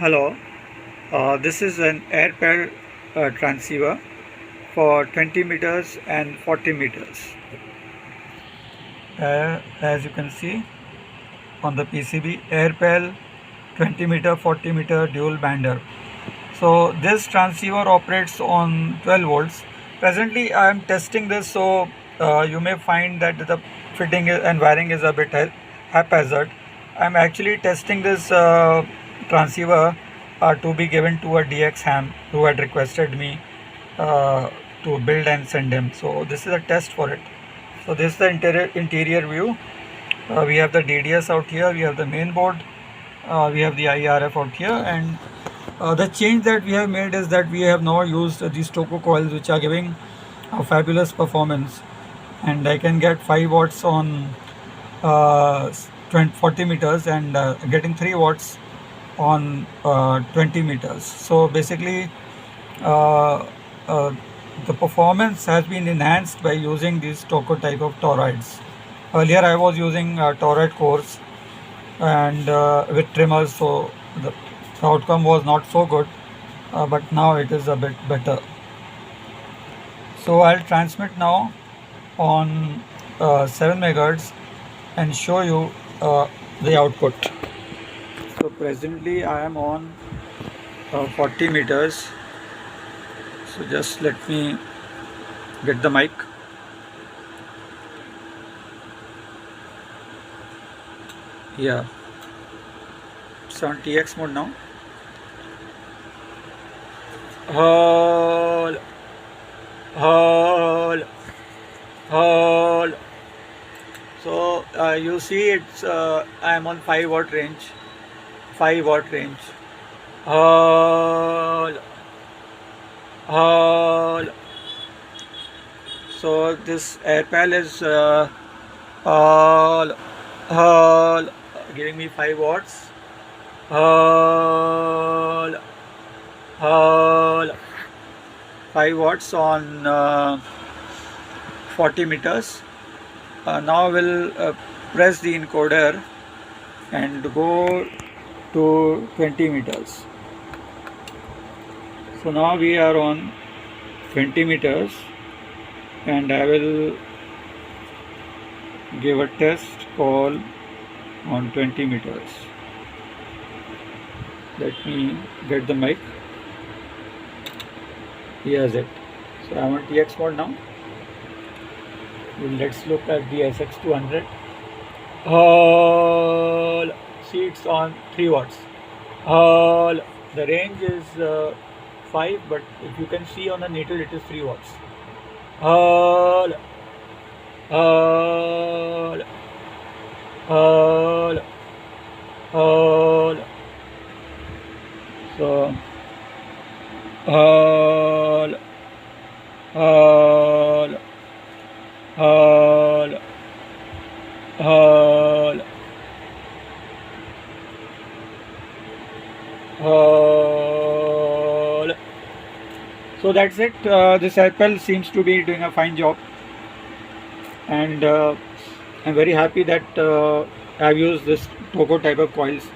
Hello, this is an Airpal transceiver for 20 meters and 40 meters. As you can see on the PCB, Airpal 20 meter 40 meter dual bander. So this transceiver operates on 12 volts. Presently I am testing this, so you may find that the fitting and wiring is a bit haphazard. I am actually testing this transceiver to be given to a DX ham who had requested me to build and send him. So this is a test for it. So this is the interior view. We have the DDS out here, we have the main board, we have the IRF out here, and the change that we have made is that we have now used these Toco coils, which are giving a fabulous performance, and I can get 5 watts on 40 meters and getting 3 watts on 20 meters. So basically the performance has been enhanced by using these Toco type of toroids. Earlier I was using toroid cores and with trimmers, so the outcome was not so good, but now it is a bit better. So I'll transmit now on 7 megahertz and show you the output. So presently I am on 40 meters. So just let me get the mic. Yeah, it's on TX mode now. Hold. So you see it's I am on 5 watt range. Hold. So this Airpal is giving me 5 watts. 5 watts on 40 meters. Now we'll press the encoder and go to 20 meters. So now we are on 20 meters and I will give a test call on 20 meters. Let me get the mic. Here's it. So I'm on TX mode now. Let's look at the SX200. See, it's on 3 watts. The range is 5, but if you can see on the needle, it is 3 watts. So so that's it. This Airpal seems to be doing a fine job, and I'm very happy that I've used this Toco type of coils,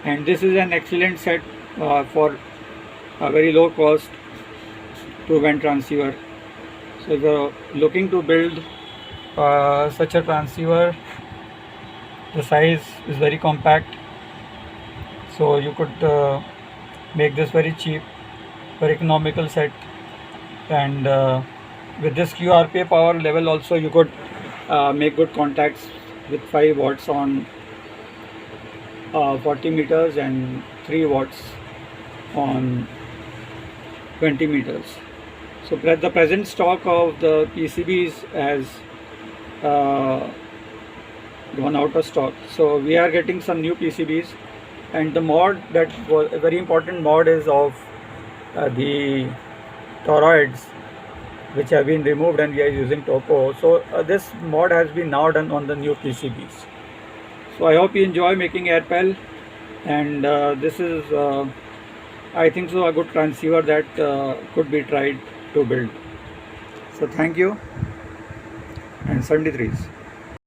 and this is an excellent set for a very low cost 2-band transceiver. So if you're looking to build such a transceiver, the size is very compact, so you could make this very cheap, very economical set, and with this QRPA power level also you could make good contacts with 5 watts on 40 meters and 3 watts on 20 meters. So the present stock of the PCBs has gone out of stock, so we are getting some new PCBs, and the mod that was a very important mod is of the toroids, which have been removed, and we are using Toco. So this mod has been now done on the new PCBs. So I hope you enjoy making Airpal, and this is I think so a good transceiver that could be tried to build. So thank you, and 73s.